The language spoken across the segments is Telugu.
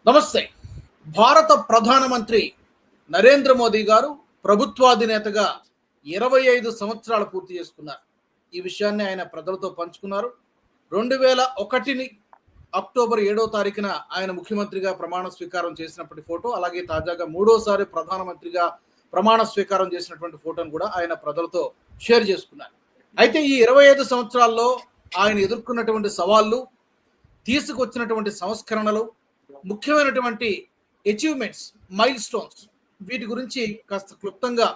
నమస్తే. భారత ప్రధానమంత్రి నరేంద్ర మోదీ గారు ప్రభుత్వాధినేతగా 25 సంవత్సరాలు పూర్తి చేసుకున్నారు. ఈ విషయాన్ని ఆయన ప్రజలతో పంచుకున్నారు. 2001 అక్టోబర్ 7వ తారీఖున ఆయన ముఖ్యమంత్రిగా ప్రమాణ స్వీకారం చేసినప్పటి ఫోటో, అలాగే తాజాగా మూడోసారి ప్రధానమంత్రిగా ప్రమాణ స్వీకారం చేసినటువంటి ఫోటోను కూడా ఆయన ప్రజలతో షేర్ చేసుకున్నారు. అయితే ఈ 25 సంవత్సరాల్లో ఆయన ఎదుర్కొన్నటువంటి సవాళ్లు, తీసుకొచ్చినటువంటి సంస్కరణలు, ముఖ్యమైనటువంటి అచీవ్మెంట్స్, మైల్ స్టోన్స్, వీటి గురించి కాస్త క్లుప్తంగా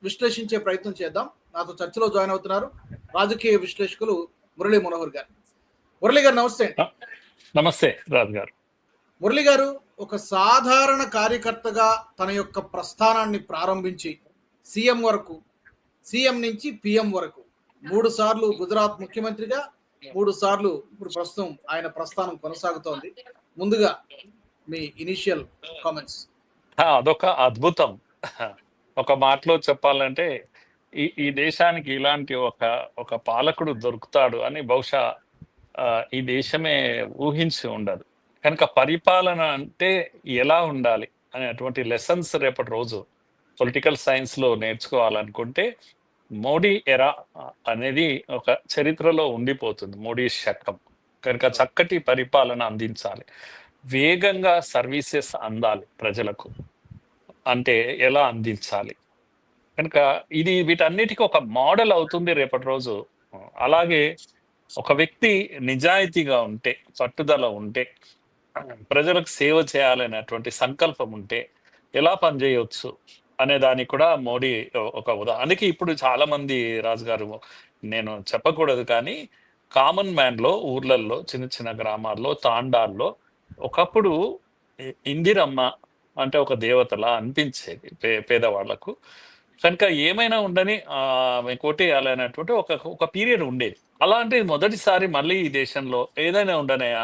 విశ్లేషించే ప్రయత్నం చేద్దాం. నాతో చర్చలో జాయిన్ అవుతున్నారు రాజకీయ విశ్లేషకులు మురళీ మనోహర్ గారు. మురళి గారు నమస్తే అండి. నమస్తే రాజు గారు. మురళి గారు ఒక సాధారణ కార్యకర్తగా తన యొక్క ప్రస్థానాన్ని ప్రారంభించి సీఎం వరకు, సీఎం నుంచి పిఎం వరకు 3 సార్లు గుజరాత్ ముఖ్యమంత్రిగా, 3 సార్లు ఇప్పుడు ప్రస్తుతం ఆయన ప్రస్థానం కొనసాగుతోంది. ముందుగా మీ ఇనిషియల్ కామెంట్స్. అదొక అద్భుతం. ఒక మాటలో చెప్పాలంటే ఈ దేశానికి ఇలాంటి ఒక పాలకుడు దొరుకుతాడు అని బహుశా ఈ దేశమే ఊహించి ఉండదు. కనుక పరిపాలన అంటే ఎలా ఉండాలి అనేటువంటి లెసన్స్ రేపటి రోజు పొలిటికల్ సైన్స్ లో నేర్చుకోవాలనుకుంటే మోడీ ఎరా అనేది ఒక చరిత్రలో ఉండిపోతుంది. మోడీ శకం. కనుక చక్కటి పరిపాలన అందించాలి, వేగంగా సర్వీసెస్ అందాలి ప్రజలకు. అంటే ఎలా అందించాలి, కనుక ఇది వీటన్నిటికీ ఒక మోడల్ అవుతుంది రేపటి రోజు. అలాగే ఒక వ్యక్తి నిజాయితీగా ఉంటే, పట్టుదల ఉంటే, ప్రజలకు సేవ చేయాలనేటువంటి సంకల్పం ఉంటే ఎలా పనిచేయవచ్చు అనే దానికి కూడా మోడీ ఒక ఉదాహరణకి ఇప్పుడు చాలా మంది రాజుగారు, నేను చెప్పకూడదు కానీ కామన్ మ్యాన్ లో, ఊర్లల్లో, చిన్న చిన్న గ్రామాల్లో, తాండాల్లో ఒకప్పుడు ఇందిరమ్మ అంటే ఒక దేవతలా అనిపించేది పేదవాళ్లకు. కనుక ఏమైనా ఉండని కోటేయాలి అనేటువంటి ఒక పీరియడ్ ఉండేది. అలాంటిది మొదటిసారి మళ్ళీ ఈ దేశంలో ఏదైనా ఉండనయా,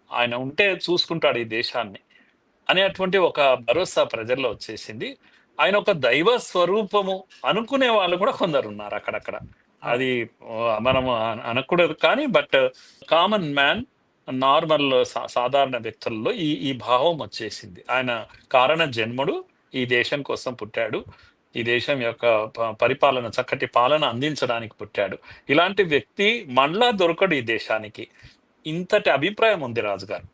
ఆయన ఉంటే చూసుకుంటాడు ఈ దేశాన్ని అనేటువంటి ఒక భరోసా ప్రజల్లో వచ్చేసింది. ఆయన ఒక దైవ స్వరూపము అనుకునే వాళ్ళు కూడా కొందరు ఉన్నారు అక్కడక్కడ. అది మనం అనకూడదు కానీ, బట్ కామన్ మ్యాన్, నార్మల్ సాధారణ వ్యక్తుల్లో ఈ భావం వచ్చేసింది. ఆయన కారణ జన్ముడు, ఈ దేశం కోసం పుట్టాడు, ఈ దేశం యొక్క పరిపాలన, చక్కటి పాలన అందించడానికి పుట్టాడు. ఇలాంటి వ్యక్తి మళ్ళా దొరకడు ఈ దేశానికి. ఇంతటి అభిప్రాయం ఉంది రాజుగారు.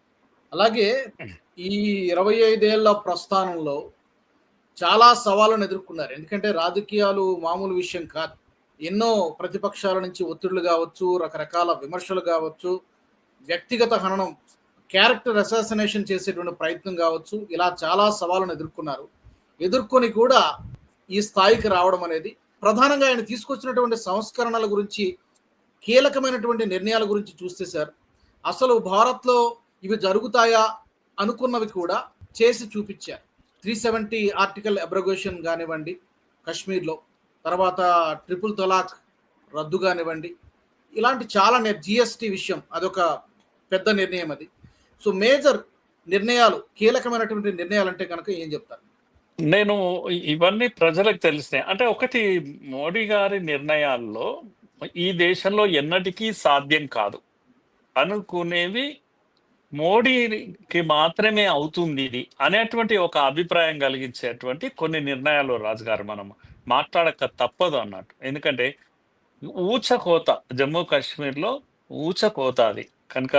అలాగే ఈ 25 ఏళ్ల ప్రస్థానంలో చాలా సవాళ్ళను ఎదుర్కొన్నారు. ఎందుకంటే రాజకీయాలు మామూలు విషయం కాదు. ఎన్నో ప్రతిపక్షాల నుంచి ఒత్తిళ్లు కావచ్చు, రకరకాల విమర్శలు కావచ్చు, వ్యక్తిగత హననం, క్యారెక్టర్ అసాసినేషన్ చేసేటువంటి ప్రయత్నం కావచ్చు, ఇలా చాలా సవాళ్ళను ఎదుర్కొన్నారు. ఎదుర్కొని కూడా ఈ స్థాయికి రావడం అనేది, ప్రధానంగా ఆయన తీసుకొచ్చినటువంటి సంస్కరణల గురించి, కీలకమైనటువంటి నిర్ణయాల గురించి చూస్తే సార్, అసలు భారత్లో ఇవి జరుగుతాయా అనుకున్నవి కూడా చేసి చూపించారు. 370 ఆర్టికల్ అబ్రగేషన్ కానివ్వండి కశ్మీర్లో, తర్వాత ట్రిపుల్ తలాక్ రద్దు కానివ్వండి, ఇలాంటి చాలా జిఎస్టీ విషయం అదొక పెద్ద నిర్ణయం. అది సో మేజర్ నిర్ణయాలు, కీలకమైనటువంటి నిర్ణయాలు అంటే కనుక ఏం చెప్తారు? నేను ఇవన్నీ ప్రజలకు తెలిసినాయి. అంటే ఒకటి, మోడీ గారి నిర్ణయాల్లో ఈ దేశంలో ఎన్నటికీ సాధ్యం కాదు అనుకునేవి మోడీకి మాత్రమే అవుతుంది ఇది అనేటువంటి ఒక అభిప్రాయం కలిగించేటువంటి కొన్ని నిర్ణయాలు రాజుగారు మనం మాట్లాడక తప్పదు అన్నట్టు. ఎందుకంటే ఊచకోత, జమ్మూ కాశ్మీర్లో ఊచకోత అది. కనుక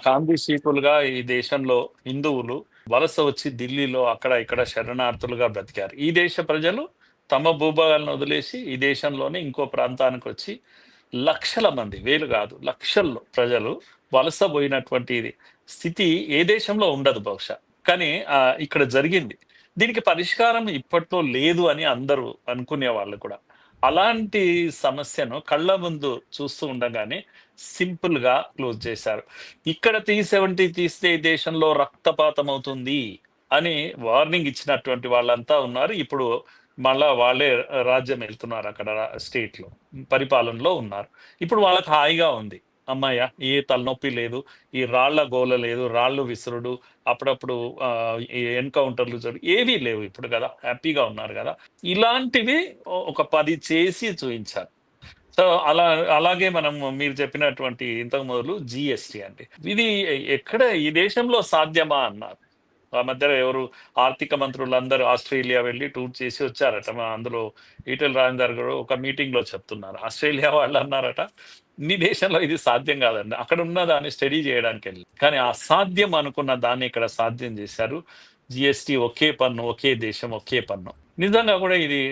కాంతి శీకులుగా ఈ దేశంలో హిందువులు వలస వచ్చి ఢిల్లీలో అక్కడ ఇక్కడ శరణార్థులుగా బ్రతికారు. ఈ దేశ ప్రజలు తమ భూభాగాలను వదిలేసి ఈ దేశంలోనే ఇంకో ప్రాంతానికి వచ్చి లక్షల మంది, వేలు కాదు లక్షల్లో ప్రజలు వలస పోయినటువంటి స్థితి ఏ దేశంలో ఉండదు బహుశా. కానీ ఇక్కడ జరిగింది. దీనికి పరిష్కారం ఇప్పట్లో లేదు అని అందరూ అనుకునే వాళ్ళు కూడా. అలాంటి సమస్యను కళ్ళ ముందు చూస్తూ ఉండగానే సింపుల్ గా క్లోజ్ చేశారు. ఇక్కడ 370 తీస్తే ఈ దేశంలో రక్తపాతం అవుతుంది అని వార్నింగ్ ఇచ్చినటువంటి వాళ్ళంతా ఉన్నారు. ఇప్పుడు మళ్ళా వాళ్ళే రాజ్యం వెళ్తున్నారు, అక్కడ స్టేట్ లో పరిపాలనలో ఉన్నారు. ఇప్పుడు వాళ్ళకి హాయిగా ఉంది, అమ్మాయ ఏ తలనొప్పి లేదు, ఈ రాళ్ల గోల లేదు, రాళ్ళు విసురుడు, అప్పుడప్పుడు ఈ ఎన్కౌంటర్లు ఏవీ లేవు ఇప్పుడు కదా, హ్యాపీగా ఉన్నారు కదా. ఇలాంటివి ఒక 10 చేసి చూపించారు. సో అలాగే మనం మీరు చెప్పినటువంటి ఇంతకు మొదలు జిఎస్టి అండి. ఇది ఎక్కడ ఈ దేశంలో సాధ్యమా అన్నారు. ఆ మధ్యలో ఎవరు ఆర్థిక మంత్రులందరూ ఆస్ట్రేలియా వెళ్ళి టూర్ చేసి వచ్చారట. అందులో ఈటెల రాజేందర్ గారు ఒక మీటింగ్ లో చెప్తున్నారు. ఆస్ట్రేలియా వాళ్ళు అన్నారట, మీ దేశంలో ఇది సాధ్యం కాదండి. అక్కడ ఉన్న దాన్ని స్టడీ చేయడానికి వెళ్ళి, కానీ అసాధ్యం అనుకున్న దాన్ని ఇక్కడ సాధ్యం చేశారు. జిఎస్టి ఒకే పన్ను, ఒకే దేశం, ఒకే పన్ను. నిజంగా కూడా ఇది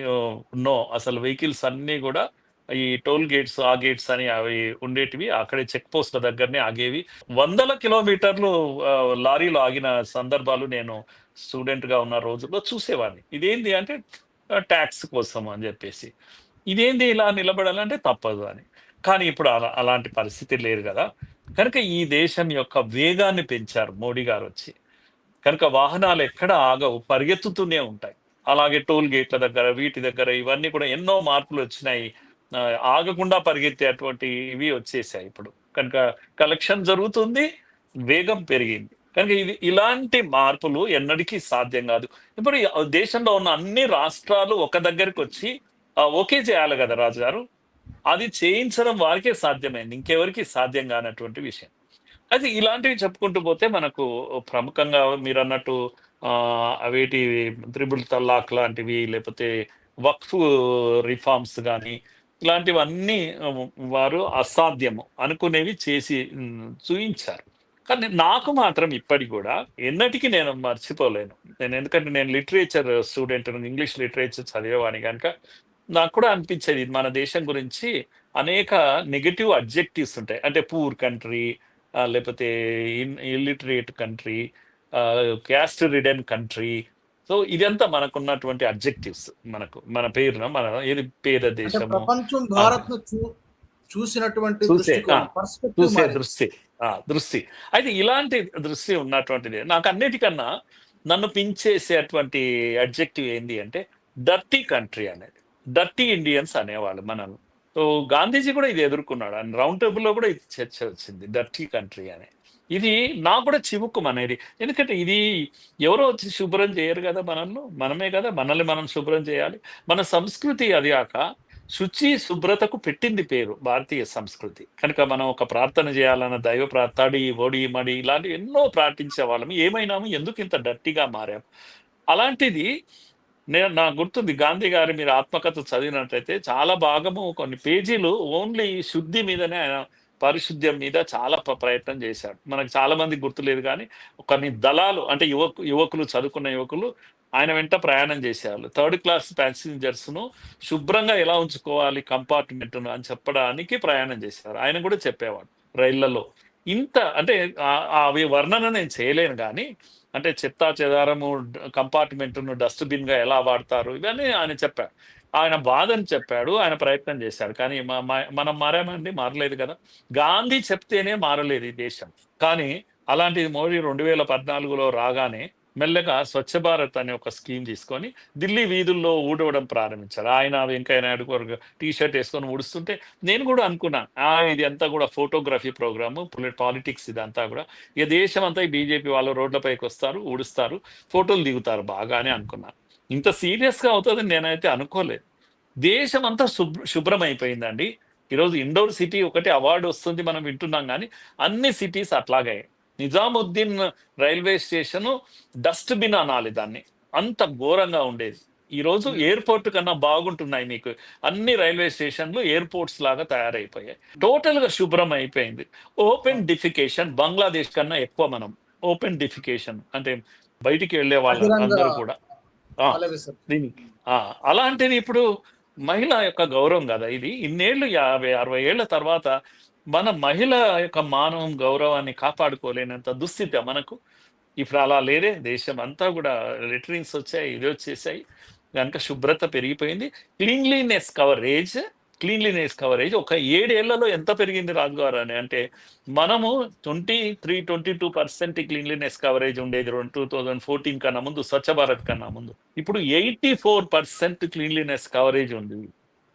నో, అసలు వెహికల్స్ అన్ని కూడా ఈ టోల్ గేట్స్, ఆ గేట్స్ అని అవి ఉండేటివి, అక్కడే చెక్ పోస్ట్ల దగ్గరనే ఆగేవి. వందల కిలోమీటర్లు లారీలో ఆగిన సందర్భాలు నేను స్టూడెంట్ గా ఉన్న రోజుల్లో చూసేవాడిని. ఇదేంటి అంటే ట్యాక్స్ కోసం అని చెప్పేసి, ఇదేంటి ఇలా నిలబడాలంటే తప్పదు అని. కానీ ఇప్పుడు అలాంటి పరిస్థితి లేదు కదా. కనుక ఈ దేశం యొక్క వేగాన్ని పెంచారు మోడీ గారు వచ్చి. కనుక వాహనాలు ఎక్కడ ఆగవు, పరిగెత్తుతూనే ఉంటాయి. అలాగే టోల్ గేట్ల దగ్గర, వీటి దగ్గర ఇవన్నీ కూడా ఎన్నో మార్పులు వచ్చినాయి. ఆగకుండా పరిగెత్తేటువంటి ఇవి వచ్చేసాయి ఇప్పుడు. కనుక కలెక్షన్ జరుగుతుంది, వేగం పెరిగింది. కనుక ఇది ఇలాంటి మార్పులు ఎన్నటికీ సాధ్యం కాదు. ఇప్పుడు ఈ దేశంలో ఉన్న అన్ని రాష్ట్రాలు ఒక దగ్గరికి వచ్చి ఓకే చేయాలి కదా రాజు గారు. అది చేయించడం వారికే సాధ్యమైంది, ఇంకెవరికి సాధ్యం కానటువంటి విషయం. అయితే ఇలాంటివి చెప్పుకుంటూ పోతే మనకు ప్రముఖంగా మీరు అన్నట్టు అవేటి త్రిబుల్ తలాక్ లాంటివి, లేకపోతే వక్ఫ్ రిఫార్మ్స్ కానీ, ఇలాంటివన్నీ వారు అసాధ్యము అనుకునేవి చేసి చూయించారు. కానీ నాకు మాత్రం ఇప్పటికి కూడా ఎన్నటికీ నేను మర్చిపోలేను. ఎందుకంటే నేను లిటరేచర్ స్టూడెంట్, ఇంగ్లీష్ లిటరేచర్ చదివేవాడిని కనుక నాకు కూడా అనిపించేది మన దేశం గురించి అనేక నెగటివ్ అబ్జెక్టివ్స్ ఉంటాయి. అంటే పూర్ కంట్రీ, లేకపోతే illiterate country, caste ridden country. So ఇదంతా మనకున్నటువంటి అబ్జెక్టివ్స్. మన పేరున మన ఏది పేద దేశము, ప్రపంచం భారత్ ను చూసినటువంటి చూసే దృష్టి. దృష్టి. అయితే ఇలాంటి దృష్టి ఉన్నటువంటిది నాకు అన్నిటికన్నా నన్ను పించేసేటువంటి అబ్జెక్టివ్ ఏంది అంటే డర్టీ కంట్రీ అనేది. డర్టీ ఇండియన్స్ అనేవాళ్ళు మనల్ని. సో గాంధీజీ కూడా ఇది ఎదుర్కొన్నాడు. అండ్ రౌండ్ టేబుల్లో కూడా ఇది చర్చ వచ్చింది, డర్టీ కంట్రీ అని. ఇది నాకు కూడా చివుక్కుమనేది. ఎందుకంటే ఇది ఎవరో వచ్చి శుభ్రం చేయరు కదా మనల్ని, మనమే కదా మనల్ని మనం శుభ్రం చేయాలి. మన సంస్కృతి అది కాక శుభ్రతకు పెట్టింది పేరు భారతీయ సంస్కృతి. కనుక మనం ఒక ప్రార్థన చేయాలన్న దైవ తడి, ఒడి, మడి ఇలాంటివి ఎన్నో ప్రార్థించే వాళ్ళము. ఏమైనాము, ఎందుకు ఇంత డర్టీగా మారాము? అలాంటిది నాకు గుర్తుంది, గాంధీ గారి మీరు ఆత్మకథ చదివినట్లయితే చాలా భాగము, కొన్ని పేజీలు ఓన్లీ శుద్ధి మీదనే, ఆయన పారిశుద్ధ్యం మీద చాలా ప్రయత్నం చేశాడు. మనకు చాలా మంది గుర్తులేదు కానీ కొన్ని దళాలు అంటే యువకులు, చదువుకున్న యువకులు ఆయన వెంట ప్రయాణం చేసేవాళ్ళు. థర్డ్ క్లాస్ ప్యాసింజర్స్ ను శుభ్రంగా ఎలా ఉంచుకోవాలి కంపార్ట్మెంట్ అని చెప్పడానికి ప్రయాణం చేసేవారు. ఆయన కూడా చెప్పేవాడు రైళ్లలో. ఇంత అంటే అవి వర్ణన నేను చేయలేను కానీ, అంటే చెత్తా చెదారము కంపార్ట్మెంట్ను డస్ట్బిన్ గా ఎలా వాడతారు ఇవన్నీ ఆయన చెప్పాడు. ఆయన బాధని చెప్పాడు, ఆయన ప్రయత్నం చేశాడు. కానీ మనం మారామండి? మారలేదు కదా. గాంధీ చెప్తేనే మారలేదు ఈ దేశం. కానీ అలాంటిది మోడీ 2014లో రాగానే మెల్లగా స్వచ్ఛ భారత్ అనే ఒక స్కీమ్ తీసుకొని ఢిల్లీ వీధుల్లో ఊడవడం ప్రారంభించారు. ఆయన వెంకయ్య నాయుడు టీ షర్ట్ వేసుకొని ఊడుస్తుంటే నేను కూడా అనుకున్నాను, ఇది అంతా కూడా ఫోటోగ్రఫీ ప్రోగ్రాము, పాలిటిక్స్ ఇదంతా కూడా. ఇక దేశం అంతా ఈ బీజేపీ వాళ్ళు రోడ్లపైకి వస్తారు, ఊడుస్తారు, ఫోటోలు దిగుతారు బాగానే అనుకున్నాను. ఇంత సీరియస్గా అవుతుందని నేనైతే అనుకోలేదు. దేశం అంతా శుభ్రం అయిపోయిందండి. ఈరోజు ఇండోర్ సిటీ ఒకటి అవార్డు వస్తుంది మనం వింటున్నాం, కానీ అన్ని సిటీస్ అట్లాగే. నిజాముద్దీన్ రైల్వే స్టేషన్ డస్ట్బిన్ అనాలి దాన్ని, అంత ఘోరంగా ఉండేది. ఈరోజు ఎయిర్పోర్ట్ కన్నా బాగుంటున్నాయి మీకు అన్ని రైల్వే స్టేషన్లు, ఎయిర్పోర్ట్స్ లాగా తయారైపోయాయి. టోటల్ గా శుభ్రం అయిపోయింది. ఓపెన్ డిఫికేషన్ బంగ్లాదేశ్ కన్నా ఎక్కువ. మనం ఓపెన్ డిఫికేషన్ అంటే బయటికి వెళ్ళే వాళ్ళందరూ కూడా దీనికి అలాంటిది. ఇప్పుడు మహిళ యొక్క గౌరవం కదా ఇది. ఇన్నేళ్ళు 50-60 ఏళ్ల తర్వాత మన మహిళ యొక్క మానవం గౌరవాన్ని కాపాడుకోలేనంత దుస్థితి మనకు ఇప్పుడు. అలా లేదే, దేశం అంతా కూడా లెటరిన్స్ వచ్చాయి, ఇది వచ్చేసాయి. కనుక శుభ్రత పెరిగిపోయింది. క్లీన్లీనెస్ కవరేజ్ ఒక 7 ఏళ్లలో ఎంత పెరిగింది రాజుగారు అని అంటే, మనము 23-22% క్లీన్లీనెస్ కవరేజ్ ఉండేది 2014 కన్నా ముందు, స్వచ్ఛ భారత్ కన్నా ముందు. ఇప్పుడు 84% క్లీన్లీనెస్ కవరేజ్ ఉంది.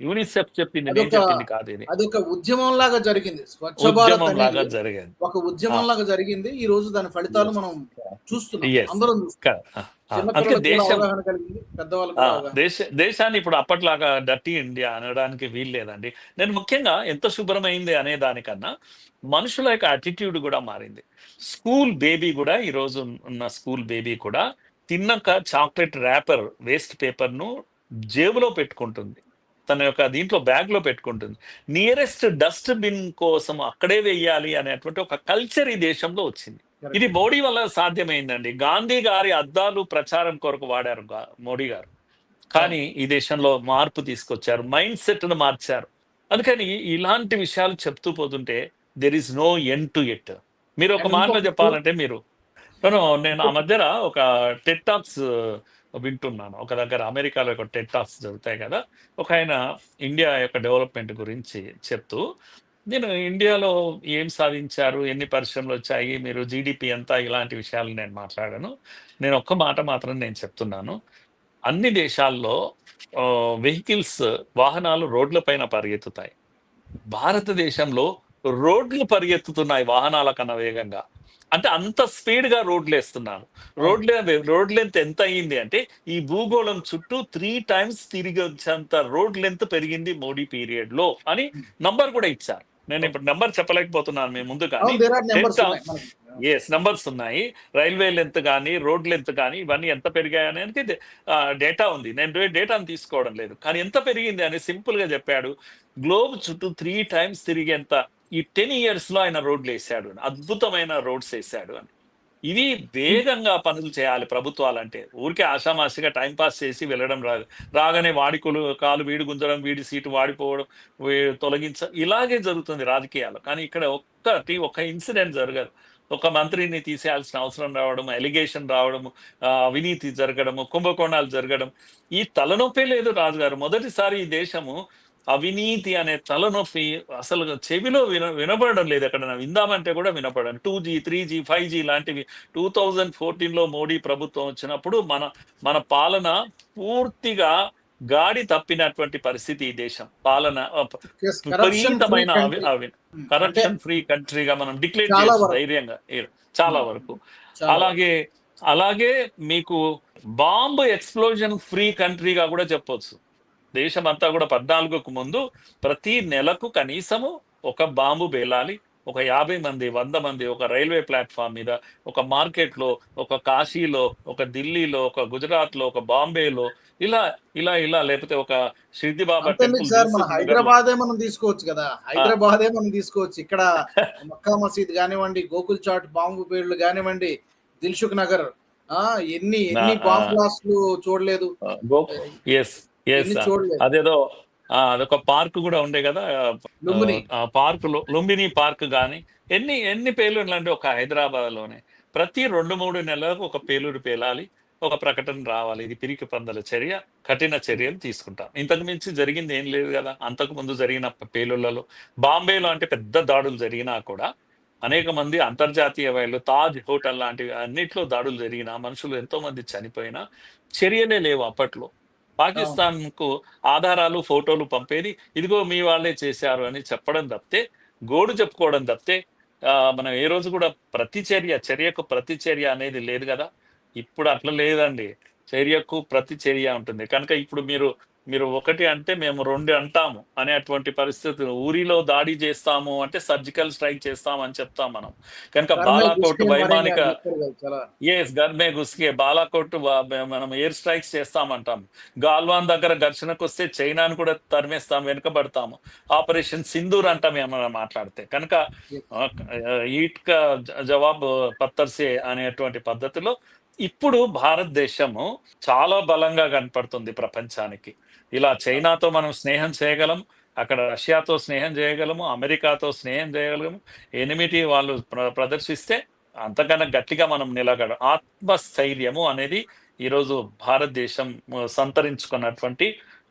యూనిసెఫ్ చెప్పింది, నేను చెప్పింది కాదు ఇది. అదొక ఉద్యమం లాగా జరిగింది. స్వచ్ఛ భారత్ ఒక ఉద్యమం లాగా జరిగింది. ఈ రోజు దాని ఫలితాలు మనం చూస్తున్నాం, అందరం చూస్తున్నాం. అందుకే చిన్నపిల్లలకు కూడా దేశం అవగాహన కలిగింది, పెద్దవాళ్ళకి కూడా అవగాహన. దేశాన్ని ఇప్పుడు అప్పట్లాగా డర్టీ ఇండియా అనడానికి వీల్లేదండి. నేను ముఖ్యంగా ఎంత శుభ్రమైంది అనే దానికన్నా మనుషుల యొక్క అటిట్యూడ్ కూడా మారింది. స్కూల్ బేబీ కూడా ఈరోజు ఉన్న స్కూల్ బేబీ కూడా తిన్నాక చాక్లెట్ ర్యాపర్ వేస్ట్ పేపర్‌ను జేబులో పెట్టుకుంటుంది. తన యొక్క దీంట్లో బ్యాగ్‌లో పెట్టుకుంటుంది. నియరెస్ట్ డస్ట్ బిన్ కోసం అక్కడే వెయ్యాలి అనేటువంటి ఒక కల్చర్ ఈ దేశంలో వచ్చింది. ఇది కరెక్ట్. మోడీ వల్ల సాధ్యమైందండి. గాంధీ గారి అద్దాలు ప్రచారం కొరకు వాడారు మోడీ గారు. అవును. కానీ ఈ దేశంలో మార్పు తీసుకొచ్చారు. మైండ్ సెట్‌ను మార్చారు. అందుకని ఇలాంటి విషయాలు చెప్తూ పోతుంటే there is no end to it. మీరు ఒక అండ్ మాటలో ఇంకొకటి చెప్పాలంటే మీరు నేను ఆ ఇంకొకటి మధ్యన ఒక టెడ్ టాక్స్ వింటున్నాను. ఒక దగ్గర అమెరికాలో ఒక టెడ్ టాక్స్ జరుగుతాయి కదా! ఒకాయన ఇండియా యొక్క డెవలప్‌మెంట్ గురించి చెప్తూ, నేను ఇండియాలో ఏం సాధించారు? ఎన్ని పరిశ్రమలొచ్చాయి? మీరు జీడీపీ ఎంత? ఇలాంటి విషయాలు నేను మాట్లాడను. నేను ఒక్క మాట మాత్రం నేను చెప్తున్నాను. అన్ని దేశాల్లో వెహికల్స్ వాహనాలు రోడ్ల పైన పరిగెత్తుతాయి. భారతదేశంలో రోడ్లు పరిగెత్తుతున్నాయి వాహనాల కన్నా వేగంగా. అంటే అంత స్పీడ్‌గా రోడ్లేస్తున్నారు. అవును. రోడ్ లెంత్ ఎంత అయింది అంటే, ఈ భూగోళం చుట్టూ 3 టైమ్స్ తిరిగొచ్చేంత రోడ్ లెంత్ పెరిగింది మోడీ పీరియడ్‌లో అని నంబర్ కూడా ఇచ్చారు. ఓకే. నేనిప్పుడు నంబర్ చెప్పలేకపోతున్నాను మీ ముందు కానీ అవును. దేర్ ఆర్ టెన్ నంబర్స్ టా ఉన్నాయి మనకి. నంబర్స్ ఉన్నాయి. రైల్వే లెంత్ గాని, రోడ్ లెంత్ గాని ఇవన్నీ ఎంత పెరిగాయనేది డేటా ఉంది. నేను డేటాను తీసుకోవడం లేదు. కానీ ఎంత పెరిగింది అని సింపుల్‌గా చెప్పాడు. గ్లోబ్ చుట్టూ 3 టైమ్స్ తిరిగేంత ఈ 10 ఇయర్స్‌లో ఆయన రోడ్లేసాడు. అద్భుతమైన రోడ్స్ ఏసాడు అని. ఇవి వేగంగా పనులు చేయాలి ప్రభుత్వాలంటే. ఊరికే ఆషామాషిగా టైమ్ పాస్ చేసి వెళ్ళడం రాదు. రాగానే కాలు వీడు గుంజడం, వీడి సీటు వాడిపోవడం, వీ ఇలాగే జరుగుతుంది రాజకీయాల్లో. కానీ ఇక్కడ ఒక ఇన్సిడెంట్ జరగదు. ఒక మంత్రిని తీసేయాల్సిన అవసరం రావడం, అలిగేషన్ రావడము, అవినీతి జరగడము, కుంభకోణాలు జరగడం. ఈ తలనొప్పే లేదు రాజుగారు. మొదటిసారి ఈ దేశము అవినీతి అనే తలనొప్పి అసలు చెవిలో వినపడడం లేదు. ఎక్కడైనా విందామంటే కూడా వినపడను. 2G, 3G, 5G లాంటివి 2014లో మోడీ ప్రభుత్వం వచ్చినప్పుడు మన పాలన పూర్తిగా గాడి తప్పినటువంటి పరిస్థితి ఈ దేశం. పాలన యెస్. కరప్షన్ ఫ్రీ విపరీతమైన కంట్రీ. అంటే కరప్షన్ ఫ్రీ కంట్రీగా మనం డిక్లేర్ చాలా చేయొచ్చు వరకు. ధైర్యంగా. చాలా హ్మ్. వరకు. చాలా వరకు. అలాగే అలాగే మీకు బాంబ్ ఎక్స్‌ప్లోజన్ ఫ్రీ కంట్రీగా కూడా చెప్పొచ్చు. దేశమంతా కూడా 14కు ముందు ప్రతి నెలకు కనీసము ఒక బాంబు పేలాలి. ఒక 50 మంది, 100 మంది ఒక రైల్వే ప్లాట్‌ఫార్మ్ మీద, ఒక మార్కెట్‌లో, ఒక కాశీలో, ఒక ఢిల్లీలో, ఒక గుజరాత్‌లో, ఒక బాంబేలో ఇలా, ఇలా లేకపోతే ఒక షిర్డీ బాబా అంతెందుకు టెంపుల్ సార్, మన దిల్సుఖ్ నగర్‌లో. హైదరాబాదే మనం తీసుకోవచ్చు కదా! ఆ! హైదరాబాదే మనం తీసుకోవచ్చు. ఇక్కడ మక్కా మసీద్ గానివ్వండి, గోకుల్ చాట్ బాంబు పేలుళ్ళు గానివ్వండి, దిల్సుఖ్ నగర్ ఆ! ఎన్ని నా ఎన్ని బాంబ్ ఆహ్, బ్లాస్ట్‌లు చూడలేదు. ఆహ్, గో యెస్. యెస్. ఎన్ని చూడలేదు. అదేదో అదొక పార్క్ గూడా ఉండే గదా! లుంబిని. ఆ పార్క్‌లో లుంబిని పార్క్ గాని, ఎన్ని పేలుళ్ళండి ఒక హైదరాబాద్‌లోనే. ప్రతి 2, 3 నెలలకు ఒక పేలుడు పేలాలి. ఒక ప్రకటన రావాలి. ఇది పిరికి పందల చర్య. కఠిన చర్యలు తీసుకుంటాం. ఇంతకు మించి జరిగింది ఏం లేదు గదా! అంతకుముందు జరిగిన పేలుళ్లలో బాంబేలో అంటే పెద్ద దాడులు జరిగినా కూడా అనేక మంది అంతర్జాతీయ తాజ్ హోటల్ లాంటివి అన్నిట్లో దాడులు జరిగినా, మనుషులు ఎంతో మంది చనిపోయినా చర్యలే లేవు అప్పట్లో. అవును. పాకిస్తాన్‌కు ఆధారాలు, ఫోటోలు పంపేది, ఇదిగో మీ వాళ్ళే చేశారు అని చెప్పడం తప్పితే, గోడు చెప్పుకోవడం తప్పితే మనం ఏ రోజు కూడా చర్యకు ప్రతిచర్య అనేది లేదు గదా! ఇప్పుడు అట్లా లేదండి. చర్యకు ప్రతిచర్య ఉంటుంది. కనుక ఇప్పుడు మీరు ఒకటి అంటే మేము 2 అంటాము అనేటువంటి పరిస్థితులు. ఊరిలో దాడి చేస్తాము అంటే సర్జికల్ స్ట్రైక్ చేస్తామని చెప్తాం మనం. కనుక घर में घुस బాలాకోట్ के मारेंगे వైమానిక అని చెప్పారు కదా! చాలా. ఘర్ మే ఘుస్‌కే బాలాకోట్ మనం ఎయిర్ స్ట్రైక్స్ చేస్తామంటాం. గాల్వాన్ దగ్గర ఘర్షణకొస్తే చైనాను కూడా తరిమేస్తాం, వెనుకబడతాము. ఆపరేషన్ సింధూర్ అంటాం ఏమన్నా మాట్లాడితే. కనుక యెస్. ఈట్ కా జవాబ్ పత్తర్ సే అనేటువంటి పద్ధతిలో ఇప్పుడు భారతదేశము చాలా బలంగా కనపడుతుంది ప్రపంచానికి. ఇలా చైనాతో మనం స్నేహం చేయగలం. అక్కడ రష్యాతో స్నేహం చేయగలము. అమెరికాతో స్నేహం చేయగలము. ఎనిమిటీ వాళ్ళు ప్రదర్శిస్తే అంతకన్నా గట్టిగా మనం ఆత్మస్థైర్యము అనేది ఈరోజు భారతదేశం సంతరించుకున్నటువంటి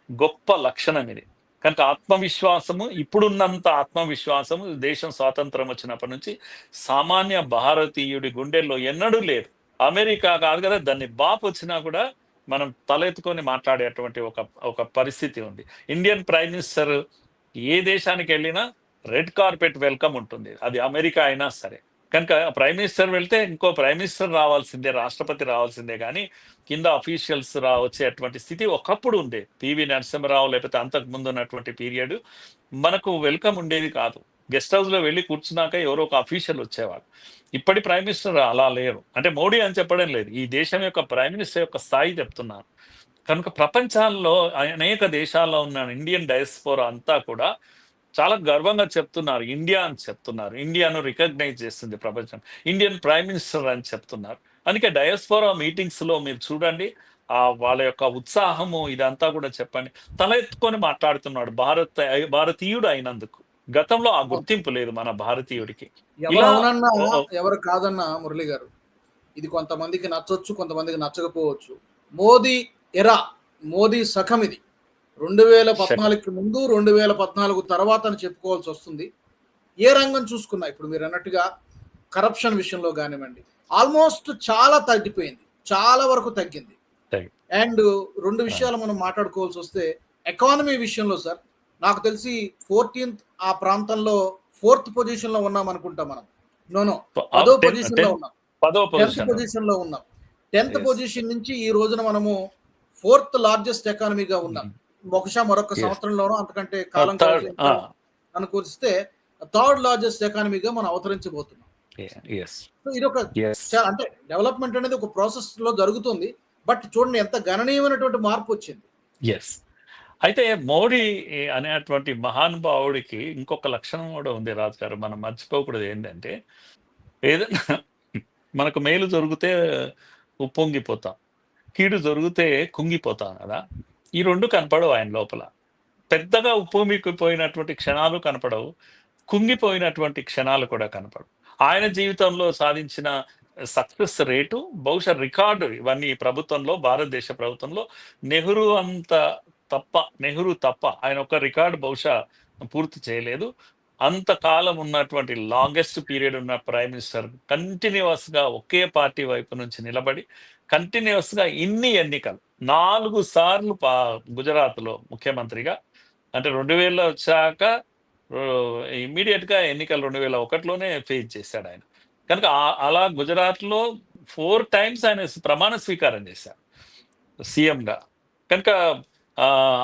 గొప్ప లక్షణం ఇది. కనుక ఆత్మవిశ్వాసము ఇప్పుడున్నంత ఆత్మవిశ్వాసము దేశం స్వాతంత్రం వచ్చినప్పటి నుంచి సామాన్య భారతీయుడి గుండెల్లో ఎన్నడూ లేదు. అమెరికా కాదు కదా, దాన్ని బాపొచ్చినా కూడా మనం తలెత్తుకొని మాట్లాడేటువంటి ఒక పరిస్థితి ఉంది. ఇండియన్ ప్రైమ్ మినిస్టర్ ఏ దేశానికెళ్ళినా రెడ్ కార్పెట్ వెల్కమ్ ఉంటుంది. అది అమెరికా అయినా సరే. కనుక ప్రైమ్ మినిస్టర్ వెళ్తే ఇంకో ప్రైమ్ మినిస్టర్ రావాల్సిందే, రాష్ట్రపతి రావాల్సిందే, కానీ కింద అఫీషియల్స్ వచ్చేటువంటి స్థితి ఒకప్పుడు ఉండే. పివి నరసింహరావు లేకపోతే అంతకు ముందు ఉన్నటువంటి పీరియడ్ మనకు వెల్కమ్ ఉండేది కాదు. గెస్ట్ హౌస్ లో వెళ్ళి కూర్చున్నాక ఎవరో ఒక అఫీషియల్ వచ్చేవాడు. ఇప్పటి ప్రైమ్ మినిస్టర్ అలా లేరు. అంటే మోడీ అని చెప్పడం లేదు, ఈ దేశం యొక్క ప్రైమ్ మినిస్టర్ యొక్క స్థాయి చెప్తున్నారు. కనుక ప్రపంచాల్లో అనేక దేశాల్లో ఉన్న ఇండియన్ డయాస్పోరా అంతా కూడా చాలా గర్వంగా చెప్తున్నారు, ఇండియా అని చెప్తున్నారు. ఇండియాను రికగ్నైజ్ చేస్తుంది ప్రపంచం, ఇండియన్ ప్రైమ్ మినిస్టర్ అని చెప్తున్నారు. అందుకే డయాస్పోరా మీటింగ్స్ లో మీరు చూడండి, వాళ్ళ యొక్క ఉత్సాహము ఇదంతా కూడా చెప్పండి. తల ఎత్తుకొని మాట్లాడుతున్నాడు భారతీయుడు అయినందుకు. గతంలో ఆ గుర్తింపు లేదు మన భారతీయుడికి. ఎవరు ఇలా అవునన్నా ఎవరు కాదన్నా మురళి గారు, ఇది కొంతమందికి నచ్చొచ్చు, కొంతమందికి నచ్చకపోవచ్చు. మోదీ ఎరా, మోదీ సఖం ఇది. 2014కి ముందు 2014 తర్వాత అని చెప్పుకోవాల్సి వస్తుంది. ఏ రంగం చూసుకున్నా, ఇప్పుడు మీరు అన్నట్టుగా కరప్షన్ విషయంలో కానివ్వండి, ఆల్మోస్ట్ చాలా తగ్గిపోయింది, చాలా వరకు తగ్గింది. అండ్ 2 విషయాలు మనం మాట్లాడుకోవాల్సి వస్తే, ఎకానమీ విషయంలో సార్ నాకు తెలిసి 14th ఆ ప్రాంతంలో 4th పొజిషన్ లో ఉన్నాం అనుకుంటాం మనం. నో 10వ పొజిషన్ లో ఉన్నాం, 10th పొజిషన్ లో ఉన్నాం. 10th పొజిషన్ నుంచి ఈ రోజున మనము 4th లార్జెస్ట్ ఎకానమీగా ఉన్నాం. బహుశా మరొక సంవత్సరంలోనో అంతకంటే కాలం అనుకూలిస్తే 3rd లార్జెస్ట్ ఎకానమీగా మనం అవతరించబోతున్నాం. ఇది ఒక అంటే డెవలప్మెంట్ అనేది ఒక ప్రాసెస్ లో జరుగుతుంది. బట్ చూడండి ఎంత గణనీయమైనటువంటి మార్పు వచ్చింది. అయితే మోడీ అనేటువంటి మహానుభావుడికి ఇంకొక లక్షణం కూడా ఉంది రాజు గారు, మనం మర్చిపోకూడదు. ఏంటంటే ఏదైనా మనకు మేలు జరిగితే ఉప్పొంగిపోతాం, కీడు జరిగితే కుంగిపోతాం కదా. ఈ 2 కనపడవు ఆయన లోపల. పెద్దగా ఉప్పొంగిపోయినటువంటి క్షణాలు కనపడవు, కుంగిపోయినటువంటి క్షణాలు కూడా కనపడవు. ఆయన జీవితంలో సాధించిన సక్సెస్ రేటు బహుశా రికార్డు ఇవన్నీ ప్రభుత్వంలో, భారతదేశ ప్రభుత్వంలో నెహ్రూ తప్ప ఆయన ఒక రికార్డు బహుశా పూర్తి చేయలేదు. అంతకాలం ఉన్నటువంటి లాంగెస్ట్ పీరియడ్ ఉన్న ప్రైమ్ మినిస్టర్ కంటిన్యూస్ గా ఒకే పార్టీ వైపు నుంచి నిలబడి కంటిన్యూస్ గా ఇన్ని ఎన్నికలు 4 సార్లు గుజరాత్ లో ముఖ్యమంత్రిగా, అంటే 2000 వచ్చాక ఇమ్మీడియట్ గా ఎన్నికలు 2001లోనే ఫేస్ చేశాడు ఆయన. కనుక అలా గుజరాత్ లో 4 times ఆయన ప్రమాణ స్వీకారం చేశారు సీఎంగా. కనుక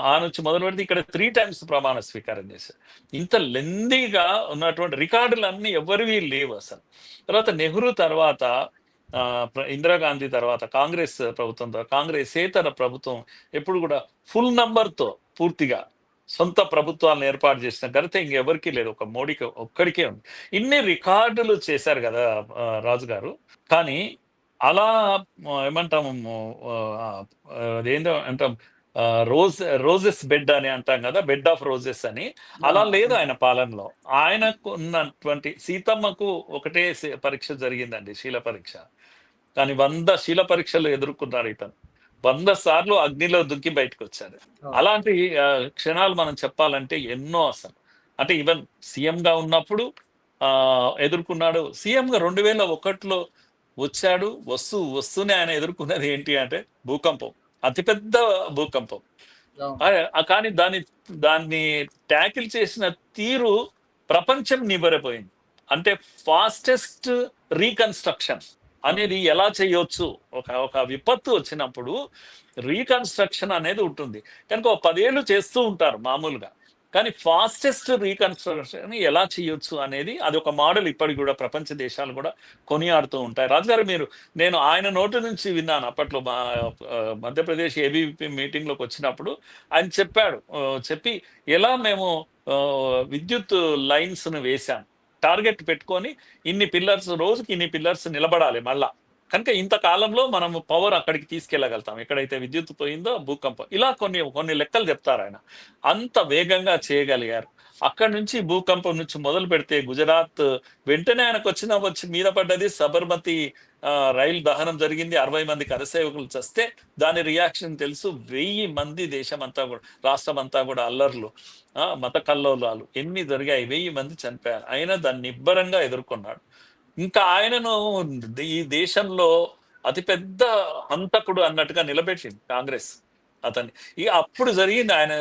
ఆ నుంచి మొదలు పెడితే ఇక్కడ 3 times ప్రమాణ స్వీకారం చేశారు. ఇంత లెందీగా ఉన్నటువంటి రికార్డులన్నీ ఎవరివి లేవు అసలు. తర్వాత నెహ్రూ తర్వాత ఇందిరాగాంధీ తర్వాత కాంగ్రెస్ ప్రభుత్వంతో, కాంగ్రెసేతర ప్రభుత్వం ఎప్పుడు కూడా ఫుల్ నంబర్తో పూర్తిగా సొంత ప్రభుత్వాలను ఏర్పాటు చేసిన ఘనత ఇంకెవరికీ లేదు, ఒక మోడీకి ఒక్కడికే ఉంది. ఇన్ని రికార్డులు చేశారు కదా రాజు గారు. కానీ అలా ఏమంటాము, అదేంటో అంటాం, రోజెస్ బెడ్ అని అంటాం కదా, బెడ్ ఆఫ్ రోజెస్ అని. అలా లేదు ఆయన పాలనలో. ఆయనకు ఉన్నటువంటి సీతమ్మకు ఒకటే పరీక్ష జరిగిందండి, శీల పరీక్ష. కానీ 100 శీల పరీక్షలు ఎదుర్కొన్నాడు ఇతను. 100 సార్లు అగ్నిలో దుక్కి బయటకు వచ్చాడు. అలాంటి క్షణాలు మనం చెప్పాలంటే ఎన్నో అసలు. అంటే ఈవెన్ సీఎంగా ఉన్నప్పుడు ఎదుర్కొన్నాడు. సీఎంగా 2001లో వచ్చాడు. వస్తూనే ఆయన ఎదుర్కొన్నది ఏంటి అంటే భూకంపం, అతిపెద్ద భూకంపం. కానీ దాన్ని ట్యాకిల్ చేసిన తీరు ప్రపంచం నివ్వెరపోయింది. అంటే ఫాస్టెస్ట్ రీకన్స్ట్రక్షన్ అనేది ఎలా చేయొచ్చు, ఒక విపత్తు వచ్చినప్పుడు రీకన్స్ట్రక్షన్ అనేది ఉంటుంది. కనుక 10 ఏళ్ళు చేస్తూ ఉంటారు మామూలుగా, కానీ ఫాస్టెస్ట్ రీకన్స్ట్రక్షన్ ఎలా చేయొచ్చు అనేది అది ఒక మోడల్. ఇప్పటికి కూడా ప్రపంచ దేశాలు కూడా కొనియాడుతూ ఉంటాయి. రాజుగారు నేను ఆయన నోటి నుంచి విన్నాను అప్పట్లో, మధ్యప్రదేశ్ ఏబీవీపీ మీటింగ్లోకి వచ్చినప్పుడు ఆయన చెప్పి ఎలా మేము విద్యుత్ లైన్స్ను వేశాం, టార్గెట్ పెట్టుకొని ఇన్ని పిల్లర్స్, రోజుకి ఇన్ని పిల్లర్స్ నిలబడాలి మళ్ళా. కనుక ఇంతకాలంలో మనం పవర్ అక్కడికి తీసుకెళ్ళగలుగుతాం, ఎక్కడైతే విద్యుత్ పోయిందో భూకంపం. ఇలా కొన్ని లెక్కలు చెప్తారు ఆయన. అంత వేగంగా చేయగలిగారు. అక్కడి నుంచి భూకంపం నుంచి మొదలు పెడితే గుజరాత్ వెంటనే ఆయనకు వచ్చి మీద పడ్డది సబర్మతి రైలు దహనం జరిగింది. 60 మంది కరసేవకులు చస్తే దాని రియాక్షన్ తెలుసు. 1000 మంది దేశం అంతా కూడా, రాష్ట్రం అంతా కూడా అల్లర్లు, మత కల్లోలాలు ఎన్ని జరిగాయి, 1000 మంది చనిపోయారు. అయినా దాన్ని నిబ్బరంగా ఎదుర్కొన్నాడు. ఇంకా ఆయనను ఈ దేశంలో అతిపెద్ద హంతకుడు అన్నట్టుగా నిలబెట్టింది కాంగ్రెస్ అతన్ని. అప్పుడు జరిగింది ఆయన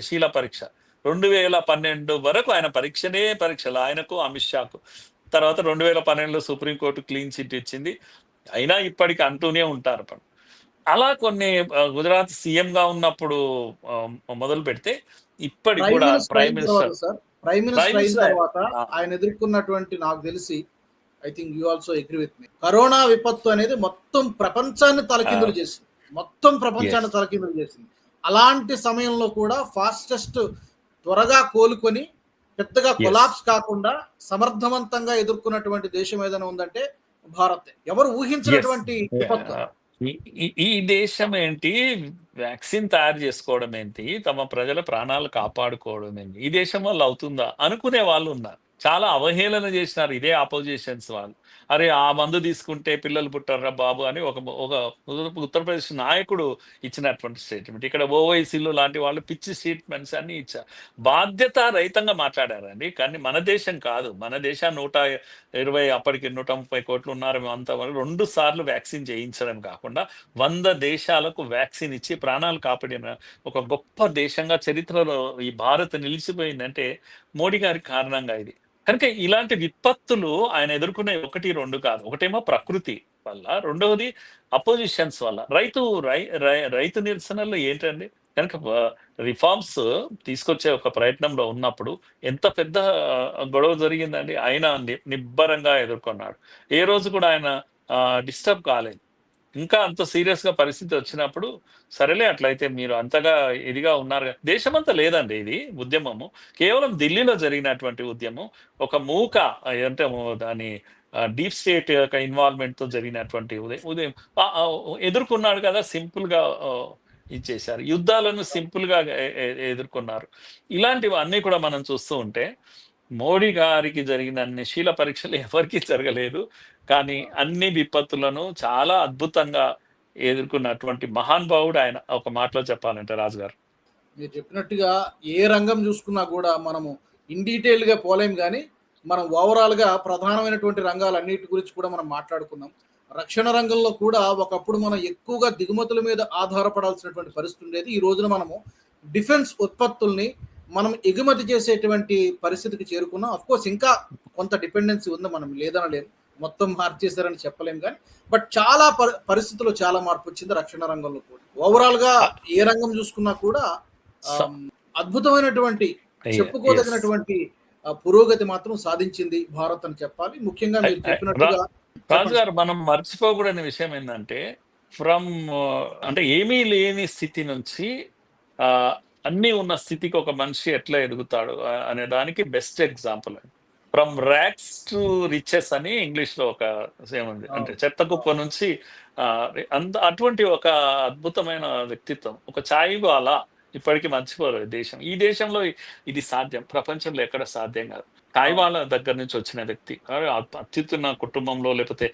శీల పరీక్ష. 2012 వరకు ఆయన పరీక్షలు ఆయనకు, అమిత్ షాకు. తర్వాత 2012లో సుప్రీంకోర్టు క్లీన్ చిట్ ఇచ్చింది. అయినా ఇప్పటికి అంటూనే ఉంటారు. అలా కొన్ని గుజరాత్ సీఎంగా ఉన్నప్పుడు మొదలు పెడితే ఇప్పటికి ప్రైమ్ కూడా మినిస్టర్ ప్రైమ్ అయిన తర్వాత minister sir, prime prime minister అయిన మినిస్టర్ తర్వాత ఆయన ఎదుర్కొన్నటువంటి, నాకు తెలిసి I think you also agree with me, corona విపత్తు అనేది మొత్తం ప్రపంచాన్ని తలకిందులు చేసింది. మొత్తం ప్రపంచాన్ని ఎస్ తలకిందులు చేసింది. అలాంటి సమయంలో కూడా ఫాస్టెస్ట్, త్వరగా కోలుకొని పెద్దగా ఎస్ కొలాప్స్ కాకుండా సమర్థవంతంగా ఎదుర్కొన్నటువంటి దేశం ఏదైనా ఉందంటే భారత్. ఎవరు ఎస్ ఊహించినటువంటి విపత్తు. ఈ ఈ దేశం ఏంటి, వ్యాక్సిన్ తయారు చేసుకోవడం ఏంటి, తమ ప్రజల ప్రాణాలు కాపాడుకోవడం ఏంటి, ఈ దేశం వల్ల అవుతుందా అనుకునే వాళ్ళు ఉన్నారు. చాలా అవహేళన చేసినారు ఇదే ఆపోజిషన్స్ వాళ్ళు. అరే ఆ మందు తీసుకుంటే పిల్లలు పుట్టారా బాబు అని ఒక ఒక ఉత్తరప్రదేశ్ నాయకుడు ఇచ్చినటువంటి స్టేట్మెంట్. ఇక్కడ ఓవైసీలు లాంటి వాళ్ళు పిచ్చి స్టేట్మెంట్స్ అన్ని ఇచ్చారు. బాధ్యత రహితంగా మాట్లాడారండి. కానీ మన దేశం కాదు, మన దేశం 120 అప్పటికి 130 కోట్లు ఉన్నారు. అంత 2 సార్లు వ్యాక్సిన్ చేయించడం కాకుండా 100 దేశాలకు వ్యాక్సిన్ ఇచ్చి ప్రాణాలు కాపాడిన ఒక గొప్ప దేశంగా చరిత్రలో ఈ భారత్ నిలిచిపోయిందంటే మోడీ గారి కారణంగా ఇది. కనుక ఇలాంటి విపత్తులు ఆయన ఎదుర్కొనే 1, 2 కాదు. ఒకటేమో ప్రకృతి వల్ల, రెండవది అపోజిషన్స్ వల్ల. రైతు నిరసనలు ఏంటండి? కనుక రిఫార్మ్స్ తీసుకొచ్చే ఒక ప్రయత్నంలో ఉన్నప్పుడు ఎంత పెద్ద గొడవ జరిగిందండి. ఆయన నిబ్బరంగా ఎదుర్కొన్నాడు. ఏ రోజు కూడా ఆయన డిస్టర్బ్ కాలేదు. ఇంకా అంత సీరియస్ గా పరిస్థితి వచ్చినప్పుడు సరేలే అట్లయితే మీరు అంతగా ఇదిగా ఉన్నారు. దేశమంతా లేదండి ఇది ఉద్యమము. కేవలం ఢిల్లీలో జరిగినటువంటి ఉద్యమం ఒక మూక అంటే దాని డీప్ స్టేట్ యొక్క ఇన్వాల్వ్మెంట్ తో జరిగినటువంటి ఉదయం ఎదుర్కొన్నాడు కదా, సింపుల్ గా ఇచ్చేశారు. యుద్ధాలను సింపుల్ గా ఎదుర్కొన్నారు. ఇలాంటివన్నీ కూడా మనం చూస్తూ ఉంటే మోడీ గారికి జరిగిన అన్ని శీల పరీక్షలు ఎవరికీ జరగలేదు. కానీ అన్ని విపత్తులను చాలా అద్భుతంగా ఎదుర్కొన్నటువంటి మహానుభావుడు ఆయన. ఒక మాటలో చెప్పాలంటే రాజుగారు. మీరు చెప్పినట్టుగా ఏ రంగం చూసుకున్నా కూడా మనము ఇన్ డీటెయిల్గా పోలేం, కానీ మనం ఓవరాల్గా ప్రధానమైనటువంటి రంగాలన్నిటి గురించి కూడా మనం మాట్లాడుకున్నాం. రక్షణ రంగంలో కూడా ఒకప్పుడు మనం ఎక్కువగా దిగుమతుల మీద ఆధారపడాల్సినటువంటి పరిస్థితి ఉండేది. ఈ రోజున మనము డిఫెన్స్ ఉత్పత్తుల్ని మనం ఎగుమతి చేసేటువంటి పరిస్థితికి చేరుకున్నాం. అఫ్కోర్స్ ఇంకా కొంత డిపెండెన్సీ ఉంది, మనం లేదనలేము, మొత్తం మార్చేశారని చెప్పలేం, కానీ బట్ చాలా పరిస్థితుల్లో చాలా మార్పు వచ్చింది రక్షణ రంగంలో కూడా. ఓవరాల్గా ఏ రంగం చూసుకున్నా కూడా అద్భుతమైనటువంటి, చెప్పుకోదగినటువంటి పురోగతి మాత్రం సాధించింది భారత్ అని చెప్పాలి. ముఖ్యంగా మీరు చెప్పినట్టుగా రాజు గారు, మనం మర్చిపోకూడని విషయం ఏంటంటే అంటే ఏమీ లేని స్థితి నుంచి అన్నీ ఉన్న స్థితికి ఒక మనిషి ఎట్లా ఎదుగుతాడు అనే దానికి best example. From racks to riches అని ఇంగ్లీష్ లో ఒక ఏముంది అంటే చెత్త కుప్ప నుంచి అటువంటి ఒక అద్భుతమైన వ్యక్తిత్వం, ఒక ఛాయ్ అలా ఇప్పటికీ మర్చిపోరు దేశం. ఈ దేశంలో ఇది సాధ్యం, ప్రపంచంలో ఎక్కడ సాధ్యం కాదు. కాయవాళ్ళ దగ్గర నుంచి వచ్చిన వ్యక్తి, అత్యుత్తమ కుటుంబంలో లేకపోతే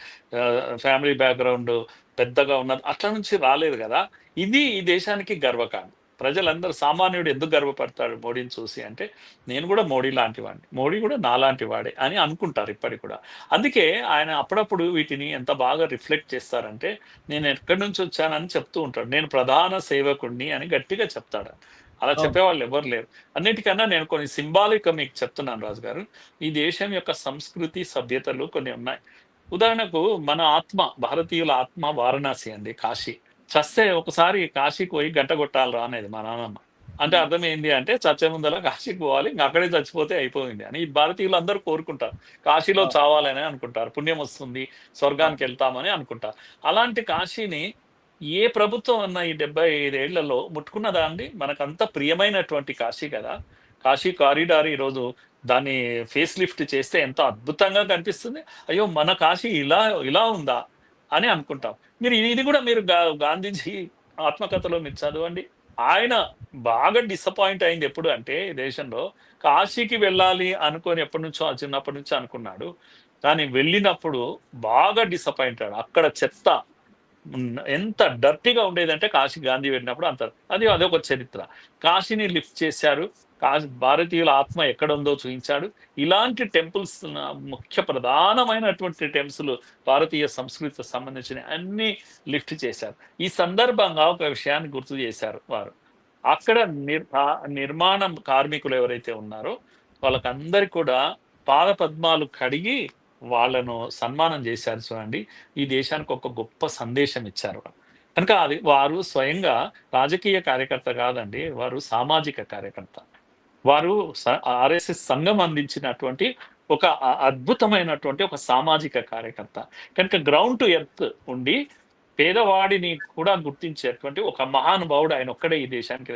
ఫ్యామిలీ బ్యాక్గ్రౌండ్ పెద్దగా ఉన్నది అట్లా నుంచి రాలేదు కదా. ఇది ఈ దేశానికి గర్వకారణం. ప్రజలందరూ, సామాన్యుడు ఎందుకు గర్వపడతాడు మోడీని చూసి అంటే, నేను కూడా మోడీ లాంటి వాడిని, మోడీ కూడా నాలాంటి వాడే అని అనుకుంటారు ఇప్పటికి కూడా. అందుకే ఆయన అప్పుడప్పుడు వీటిని ఎంత బాగా రిఫ్లెక్ట్ చేస్తారంటే, నేను ఎక్కడి నుంచి వచ్చానని చెప్తూ ఉంటాడు. నేను ప్రధాన సేవకుడిని అని గట్టిగా చెప్తాడు. అలా చెప్పేవాళ్ళు ఎవరు లేరు. అన్నిటికన్నా నేను కొన్ని సింబాలిక్ మీకు చెప్తున్నాను రాజు గారు. ఈ దేశం యొక్క సంస్కృతి, సభ్యతలు కొన్ని ఉన్నాయి. ఉదాహరణకు మన ఆత్మ, భారతీయుల ఆత్మ వారణాసి అండి, కాశీ. చస్తే ఒకసారి కాశీకి పోయి గంట కొట్టాలి రా అనేది మా నాన్నమ్మ. అంటే అర్థం ఏంటి అంటే, చచ్చే ముందర కాశీకి పోవాలి, ఇంకా అక్కడే చచ్చిపోతే అయిపోయింది అని భారతీయులు అందరూ కోరుకుంటారు. కాశీలో చావాలని అనుకుంటారు, పుణ్యం వస్తుంది, స్వర్గానికి వెళ్తామని అనుకుంటారు. అలాంటి కాశీని ఏ ప్రభుత్వం అన్న ఈ 75 ఏళ్లలో ముట్టుకున్నదా అండి? మనకంత ప్రియమైనటువంటి కాశీ కదా. కాశీ కారిడార్ ఈరోజు దాన్ని ఫేస్ లిఫ్ట్ చేస్తే ఎంత అద్భుతంగా కనిపిస్తుంది. అయ్యో మన కాశీ ఇలా ఉందా అని అనుకుంటాం. మీరు ఇది కూడా మీరు గాంధీజీ ఆత్మకథలో మీరు చదవండి. ఆయన బాగా డిసప్పాయింట్ అయింది ఎప్పుడు అంటే, దేశంలో కాశీకి వెళ్ళాలి అనుకొని చిన్నప్పటి నుంచి అనుకున్నాడు. కానీ వెళ్ళినప్పుడు బాగా డిసప్పాయింట్ అయ్యాడు. అక్కడ చెత్త ఎంత డర్టీగా ఉండేదంటే, కాశీ గాంధీ వెళ్ళినప్పుడు అంత అదొక చరిత్ర. కాశీని లిఫ్ట్ చేశారు, భారతీయుల ఆత్మ ఎక్కడ ఉందో చూపించాడు. ఇలాంటి టెంపుల్స్, ముఖ్య ప్రధానమైనటువంటి టెంపుల్స్, భారతీయ సంస్కృతికి సంబంధించిన అన్ని లిఫ్ట్ చేశారు. ఈ సందర్భంగా ఒక విషయాన్ని గుర్తు చేశారు వారు. అక్కడ నిర్మాణ కార్మికులు ఎవరైతే ఉన్నారో వాళ్ళకందరికి కూడా పాద పద్మాలు కడిగి వాళ్ళను సన్మానం చేశారు చూడండి. ఈ దేశానికి ఒక గొప్ప సందేశం ఇచ్చారు. కనుక అది వారు స్వయంగా రాజకీయ కార్యకర్త కాదండి. వారు సామాజిక కార్యకర్త. వారు ఆర్ఎస్ఎస్ సంఘం అందించినటువంటి ఒక అద్భుతమైనటువంటి ఒక సామాజిక కార్యకర్త. కనుక గ్రౌండ్ టు ఎర్త్ ఉండి పేదవాడిని కూడా గుర్తించేటువంటి ఒక మహానుభావుడు ఆయన ఒక్కడే ఈ దేశానికి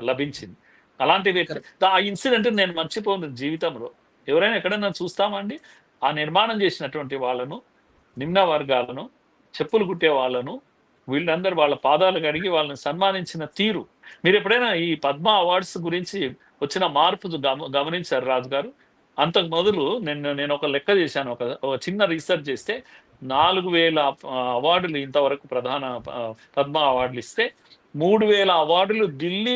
లభించింది. అలాంటి వ్యక్తి ఆ ఇన్సిడెంట్ నేను మర్చిపోను జీవితంలో. ఎవరైనా ఎక్కడైనా చూస్తామండి? ఆ నిర్మాణం చేసినటువంటి వాళ్ళను, నిమ్న వర్గాలను, చెప్పులు కుట్టే వాళ్ళను, వీళ్ళందరూ వాళ్ళ పాదాలు కడిగి వాళ్ళని సన్మానించిన తీరు. మీరు ఎప్పుడైనా ఈ పద్మ అవార్డ్స్ గురించి వచ్చిన మార్పు గమనించారు రాజు గారు? అంతకు మొదలు నేను ఒక లెక్క చేశాను. ఒక చిన్న రీసెర్చ్ చేస్తే 4000 అవార్డులు ఇంతవరకు ప్రధాన పద్మ అవార్డులు ఇస్తే 3000 అవార్డులు ఢిల్లీ,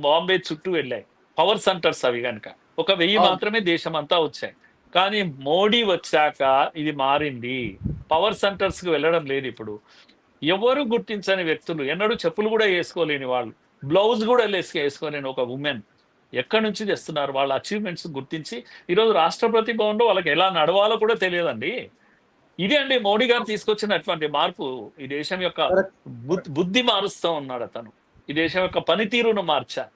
బాంబే చుట్టూ వెళ్ళాయి. పవర్ సెంటర్స్ అవి కనుక. ఒక 1000 మాత్రమే దేశం అంతా వచ్చాయి. కానీ మోడీ వచ్చాక ఇది మారింది. పవర్ సెంటర్స్ కి వెళ్ళడం లేదు ఇప్పుడు. ఎవరు గుర్తించని వ్యక్తులు, ఎన్నడూ చెప్పులు కూడా వేసుకోలేని వాళ్ళు, బ్లౌజ్ కూడా వేసుకోలేని ఒక ఉమెన్ ఎక్కడి నుంచి తెస్తున్నారు? వాళ్ళ అచీవ్మెంట్స్ గుర్తించి ఈరోజు రాష్ట్రపతి భవన్లో వాళ్ళకి ఎలా నడవాలో కూడా తెలియదండి. ఇదే అండి మోడీ గారు తీసుకొచ్చినటువంటి మార్పు. ఈ దేశం యొక్క బుద్ధి మారుస్తూ ఉన్నాడు అతను. ఈ దేశం యొక్క పనితీరును మార్చారు.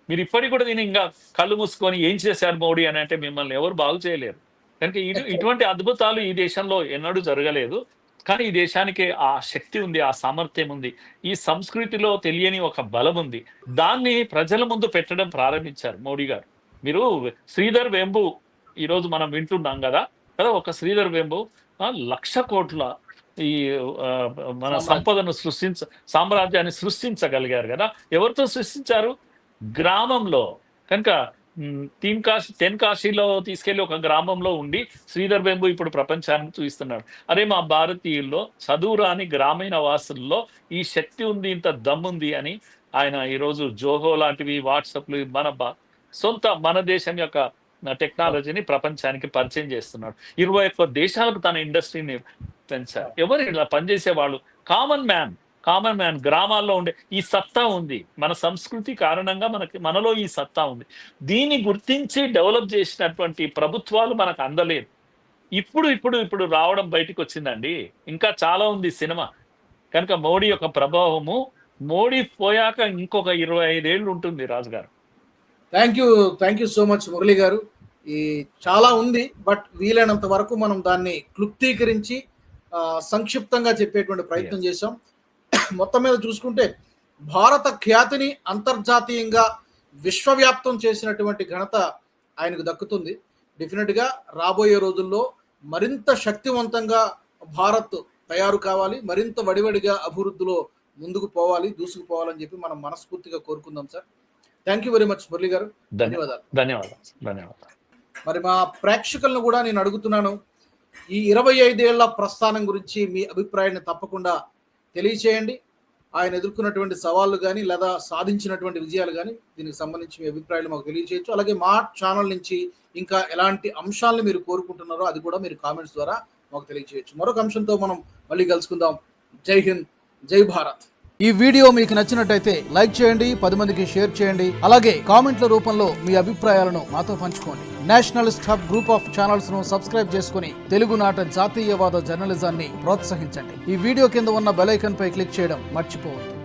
మీరు ఇప్పటికి కూడా దీన్ని ఇంకా కళ్ళు మూసుకొని ఏం చేశారు మోడీ అని అంటే మిమ్మల్ని ఎవరు బాగు చేయలేరు. కనుక ఇటువంటి అద్భుతాలు ఈ దేశంలో ఎన్నడూ జరగలేదు. కానీ ఈ దేశానికి ఆ శక్తి ఉంది, ఆ సామర్థ్యం ఉంది, ఈ సంస్కృతిలో తెలియని ఒక బలం ఉంది. దాన్ని ప్రజల ముందు పెట్టడం ప్రారంభించారు మోడీ గారు. మీరు శ్రీధర్ వెంబు ఈరోజు మనం వింటున్నాం కదా. ఒక శ్రీధర్ వెంబు 1,00,000 కోట్ల ఈ మన సంపదను సామ్రాజ్యాన్ని సృష్టించగలిగారు కదా. ఎవరితో సృష్టించారు? గ్రామంలో. కనుక తెన్కాశీలో తీసుకెళ్లి ఒక గ్రామంలో ఉండి శ్రీధర్ వెంబు ఇప్పుడు ప్రపంచాన్ని చూపిస్తున్నాడు. అరే మా భారతీయుల్లో, చదువురాని గ్రామీణ వాసుల్లో ఈ శక్తి ఉంది, ఇంత దమ్ముంది అని ఆయన ఈరోజు జోహో లాంటివి, వాట్సాప్లు, మన దేశం యొక్క టెక్నాలజీని ప్రపంచానికి పరిచయం చేస్తున్నాడు. 21 దేశాలకు తన ఇండస్ట్రీని పెంచారు. ఎవరు ఇలా పనిచేసే వాళ్ళు? కామన్ మ్యాన్ గ్రామాల్లో ఉండే ఈ సత్తా ఉంది. మన సంస్కృతి కారణంగా మనలో ఈ సత్తా ఉంది. దీన్ని గుర్తించి డెవలప్ చేసినటువంటి ప్రభుత్వాలు మనకు అందలేదు. ఇప్పుడు రావడం బయటికి వచ్చిందండి. ఇంకా చాలా ఉంది సినిమా. కనుక మోడీ యొక్క ప్రభావము, మోడీ పోయాక ఇంకొక 25 ఏళ్ళు ఉంటుంది రాజుగారు. Thank you so much Murali గారు. ఈ చాలా ఉంది, బట్ వీలైనంత వరకు మనం దాన్ని క్లుప్తీకరించి సంక్షిప్తంగా చెప్పేటువంటి ప్రయత్నం చేశాం. మొత్తం మీద చూసుకుంటే భారత ఖ్యాతిని అంతర్జాతీయంగా విశ్వవ్యాప్తం చేసినటువంటి ఘనత ఆయనకు దక్కుతుంది. డెఫినెట్గా రాబోయే రోజుల్లో మరింత శక్తివంతంగా భారత్ తయారు కావాలి, మరింత వడివడిగా అభివృద్ధిలో ముందుకు పోవాలి, దూసుకుపోవాలని చెప్పి మనం మనస్ఫూర్తిగా కోరుకుందాం sir. Thank you very much Murali గారు. ధన్యవాదాలు. మరి మా ప్రేక్షకులను కూడా నేను అడుగుతున్నాను, ఈ 25 ఏళ్ల ప్రస్థానం గురించి మీ అభిప్రాయాన్ని తప్పకుండా తెలియచేయండి. ఆయన ఎదుర్కొన్నటువంటి సవాళ్ళు కానీ లేదా సాధించినటువంటి విజయాలు కానీ దీనికి సంబంధించి మీ అభిప్రాయాలు మాకు తెలియచేయచ్చు. అలాగే మా ఛానల్ నుంచి ఇంకా ఎలాంటి అంశాలను మీరు కోరుకుంటున్నారో అది కూడా మీరు కామెంట్స్ ద్వారా మాకు తెలియచేయచ్చు. మరొక అంశంతో మనం మళ్ళీ కలుసుకుందాం. జై హింద్, జై భారత్. ఈ వీడియో మీకు నచ్చినట్టయితే లైక్ చేయండి, 10 మందికి షేర్ చేయండి. అలాగే కామెంట్ల రూపంలో మీ అభిప్రాయాలను మాతో పంచుకోండి. Nationalist hub group of channels ను సబ్స్క్రైబ్ చేసుకుని తెలుగునాట జాతీయవాద జర్నలిజాన్ని ప్రోత్సహించండి. ఈ వీడియో కింద ఉన్న బెల్ ఐకాన్ పై క్లిక్ చేయడం మర్చిపోవద్దు.